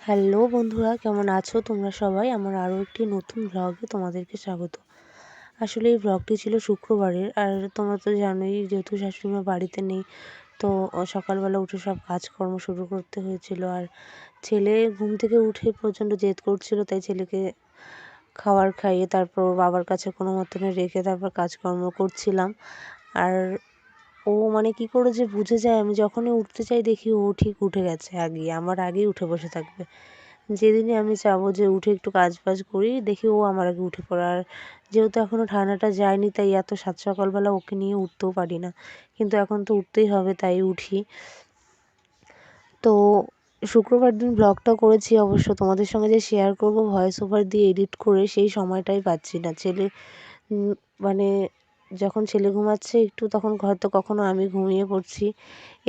Hello বন্ধুরা, কেমন আছো তোমরা সবাই? আমার আরও একটি নতুন ব্লগে তোমাদেরকে স্বাগত। আসলে এই ব্লগটি ছিল শুক্রবারের। আর তোমরা তো জানোই, যেহেতু শাশুড়িমা বাড়িতে নেই, তো সকালবেলা উঠে সব কাজকর্ম শুরু করতে হয়েছিল। আর ছেলে ঘুম থেকে উঠে প্রচণ্ড জেদ করছিল, তাই ছেলেকে খাবার খাইয়ে তারপর বাবার কাছে কোনো মতনে রেখে তারপর কাজকর্ম করছিলাম। আর ও মানে কী করে যে বুঝে যায়, আমি যখনই উঠতে চাই দেখি ও ঠিক উঠে গেছে, আমার আগেই উঠে বসে থাকবে। যেদিনই আমি চাবো যে উঠে একটু কাজ বাজ করি, দেখি ও আমার আগে উঠে পড়ে। আর যেহেতু এখনও ঠান্ডাটা যায়নি, তাই এত সাত সকালবেলা ওকে নিয়ে উঠতেও পারি না, কিন্তু এখন তো উঠতেই হবে, তাই উঠি। তো শুক্রবার দিন ব্লগটা করেছি, অবশ্য তোমাদের সঙ্গে যে শেয়ার করব ভয়েস ওভার দিয়ে এডিট করে, সেই সময়টাই পাচ্ছি না। মানে যখন ছেলে ঘুমাচ্ছে একটু, তখন হয়তো কখনো আমি ঘুমিয়ে পড়ছি,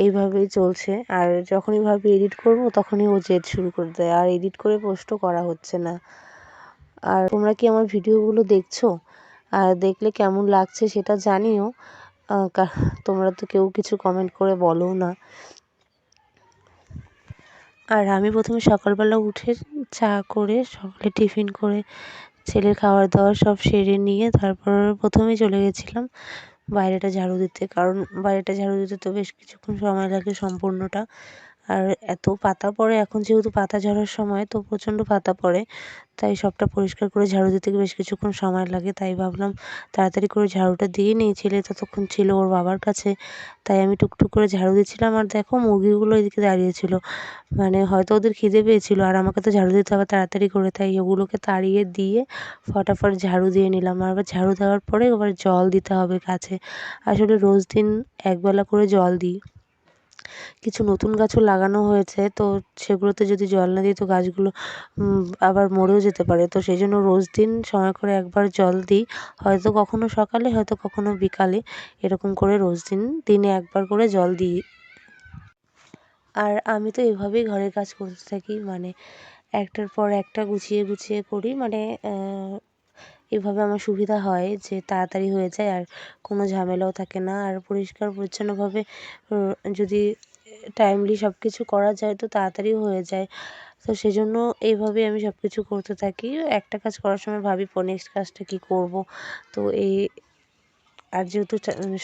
এইভাবেই চলছে। আর যখনই ভাবি এডিট করব, তখনই ও জেদ শুরু করে দেয়, আর এডিট করে পোস্টও করা হচ্ছে না। আর তোমরা কি আমার ভিডিওগুলো দেখছো? আর দেখলে কেমন লাগছে সেটা জানিও। তোমরা তো কেউ কিছু কমেন্ট করে বলো না। আর আমি প্রথমে সকালবেলা উঠে চা করে, সকালে টিফিন করে, ছেলের খাবার দাবার সব সেরে নিয়ে তারপর প্রথমেই চলে গেছিলাম বাইরেটা ঝাড়ু দিতে। কারণ বাইরেটা ঝাড়ু দিতে তো বেশ কিছুক্ষণ সময় লাগে সম্পূর্ণটা। আর এত পাতা পড়ে, এখন যেহেতু পাতা ঝরার সময়, তো প্রচণ্ড পাতা পড়ে, তাই সবটা পরিষ্কার করে ঝাড়ু দিতে বেশ কিছুক্ষণ সময় লাগে। তাই ভাবলাম তাড়াতাড়ি করে ঝাড়ুটা দিয়ে নিই। ছেলে ততক্ষণ ছিল ওর বাবার কাছে, তাই আমি টুকটুক করে ঝাড়ু দিচ্ছিলাম। আর দেখো, মুরগিগুলো এদিকে দাঁড়িয়েছিল, মানে হয়তো ওদের খিদে পেয়েছিল, আর আমাকে তো ঝাড়ু দিতে হবে তাড়াতাড়ি করে, তাই ওগুলোকে তাড়িয়ে দিয়ে ফটাফট ঝাড়ু দিয়ে নিলাম। আর আবার ঝাড়ু দেওয়ার পরে এবার জল দিতে হবে গাছে। আসলে রোজ দিন একবেলা করে জল দিই। কিছু নতুন গাছও লাগানো হয়েছে, তো সেগুলোতে যদি জল না দিই তো গাছগুলো আবার মরেও যেতে পারে। তো সেই জন্য রোজ দিন সময় করে একবার জল দিই, হয়তো কখনো সকালে, হয়তো কখনো বিকালে, এরকম করে রোজ দিনে একবার করে জল দিই। আর আমি তো এভাবেই ঘরের কাজ করতে থাকি, মানে একটার পর একটা গুছিয়ে গুছিয়ে করি। মানে এভাবে আমার সুবিধা হয় যে তাড়াতাড়ি হয়ে যায়, আর কোনো ঝামেলাও থাকে না। আর পরিষ্কার পরিচ্ছন্নভাবে যদি টাইমলি সব কিছু করা যায়, তো তাড়াতাড়িও হয়ে যায়। তো সেজন্য এইভাবেই আমি সব কিছু করতে থাকি। একটা কাজ করার সময় ভাবি নেক্সট কাজটা কী করব। তো আর যেহেতু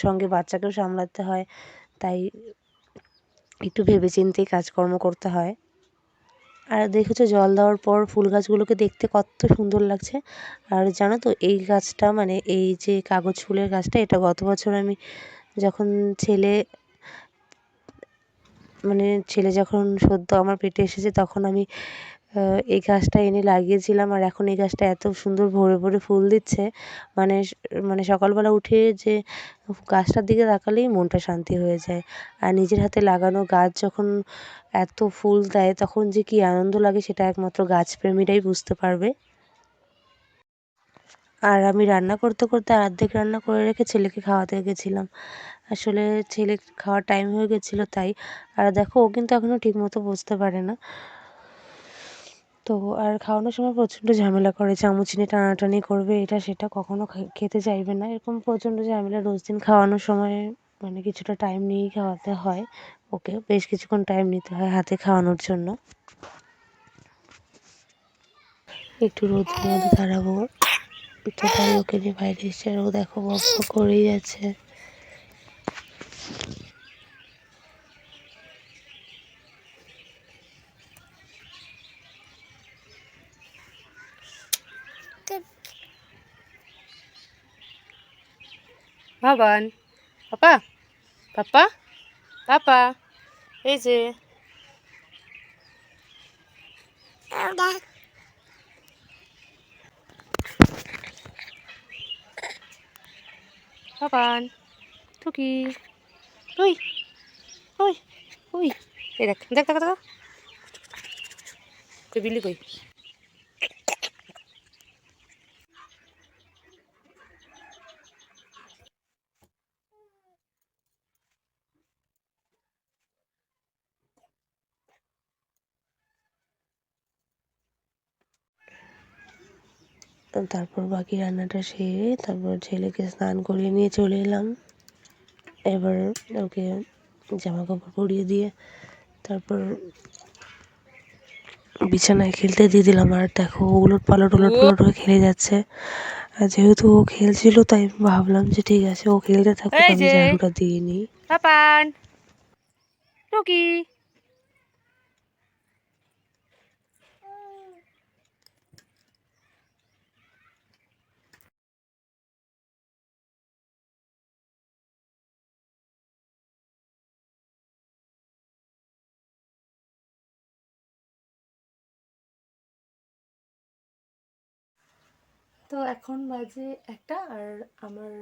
সঙ্গে বাচ্চাকেও সামলাতে হয়, তাই একটু ভেবেচিন্তেই কাজকর্ম করতে হয়। আর দেখেছো, জল দেওয়ার পর ফুল গাছগুলোকে দেখতে কত সুন্দর লাগছে। আর জানো তো, এই গাছটা, মানে এই যে কাগজ ফুলের গাছটা, এটা গত বছর আমি যখন ছেলে যখন সদ্য আমার পেটে এসেছে, তখন আমি এই গাছটা এনে লাগিয়েছিলাম। আর এখন এই গাছটা এত সুন্দর ভরে ভরে ফুল দিচ্ছে, মানে মানে সকালবেলা উঠে যে গাছটার দিকে তাকালেই মনটা শান্তি হয়ে যায়। আর নিজের হাতে লাগানো গাছ যখন এত ফুল দেয়, তখন যে কী আনন্দ লাগে, সেটা একমাত্র গাছপ্রেমীরাই বুঝতে পারবে। আর আমি রান্না করতে করতে অর্ধেক রান্না করে রেখে ছেলেকে খাওয়াতে গেছিলাম। আসলে ছেলে খাওয়ার টাইম হয়ে গেছিলো, তাই। আর দেখো, ও কিন্তু এখনও ঠিকমতো বুঝতে পারে না। তো আর খাওয়ানোর সময় প্রচণ্ড ঝামেলা করে, চামচ নিয়ে টানাটানি করবে, এটা সেটা, কখনো খেতে চাইবে না, এরকম প্রচণ্ড ঝামেলা রোজ দিন খাওয়ানোর সময়। মানে কিছুটা টাইম নিয়েই খাওয়াতে হয় ওকে, বেশ কিছুক্ষণ টাইম নিতে হয় হাতে খাওয়ানোর জন্য। একটু রোদের মধ্যে দাঁড়াবো, তো তাই ওকে নিয়ে বাইরে এসে, আর ও দেখো বক বক করেই যাচ্ছে। বাবান, পাপা, পাপা, পাপা, এই যে বাবান, টুকি, ওই ওই ওই, এই দেখ দেখ দেখ দেখ, কই বিল্লি কই? তারপর বাকি রান্নাটা সেরে তারপর ছেলেকে স্নান করিয়ে নিয়ে চলে এলাম। এবার ওকে জামা কাপড় পরিয়ে দিয়ে তারপর বিছানায় খেলতে দিয়ে দিলাম। আর দেখো ওলট পালট হয়ে খেলে যাচ্ছে। আর যেহেতু ও খেলছিল তাই ভাবলাম যে ঠিক আছে ও খেলতে থাকুক, এই আমি যে ঝাড়ুটা দিয়ে নিই। পাপান টুকি, তো এখন বাজে একটা, আর আমার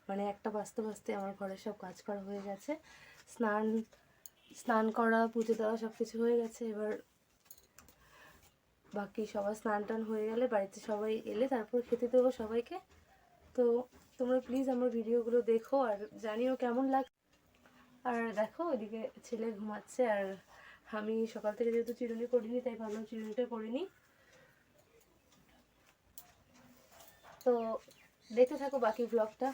মানে একটা বাজতে বাজতে আমার ঘরে সব কাজ করা হয়ে গেছে। স্নান স্নান করা, পুজো দেওয়া সব কিছু হয়ে গেছে। এবার বাকি সবার স্নান টান হয়ে গেলে, বাড়িতে সবাই এলে তারপর খেতে দেবো সবাইকে। তো তোমরা প্লিজ আমার ভিডিওগুলো দেখো আর জানিও কেমন লাগে। আর দেখো ওইদিকে ছেলে ঘুমাচ্ছে, আর আমি সকাল থেকে যেহেতু চিরুনি করিনি তাই ভাবলাম চিরুনিটা করে নিই। তো দেখতে থাকো বাকি ব্লগটা।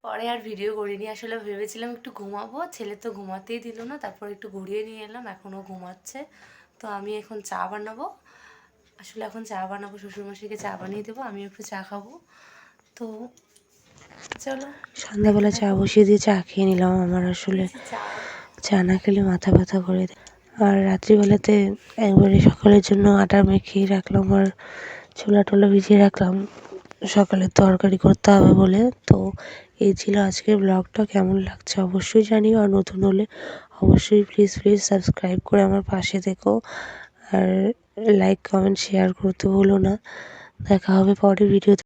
পরে আর ভিডিও করিনি, আসলে ভেবেছিলাম একটু ঘুমাবো, ছেলে তো ঘুমাতেই দিল না, তারপর একটু ঘুরিয়ে নিয়ে এলাম, এখনও ঘুমাচ্ছে। তো আমি এখন চা বানাবো, আসলে এখন চা বানাবো, শ্বশুরমশাইকে চা বানিয়ে দেবো, আমি একটু চা খাবো। তো চলো, সন্ধ্যাবেলা চা বসিয়ে দিয়ে চা খেয়ে নিলাম। আমার আসলে চা না খেলে মাথা ব্যথা করে দেয়। আর রাত্রিবেলাতে একবারে সকালের জন্য আটা মেখে রাখলাম, আর ছোলা টোলা ভিজিয়ে রাখলাম, সকালে তরকারি করতে হবে বলে। তো এই ছিল আজকের ব্লগটা। কেমন লাগছে অবশ্যই জানিও, আর নতুন হলে অবশ্যই প্লিজ সাবস্ক্রাইব করে আমার পাশে থেকো, আর লাইক কমেন্ট শেয়ার করতে ভুলো না। দেখা হবে পরের ভিডিওতে।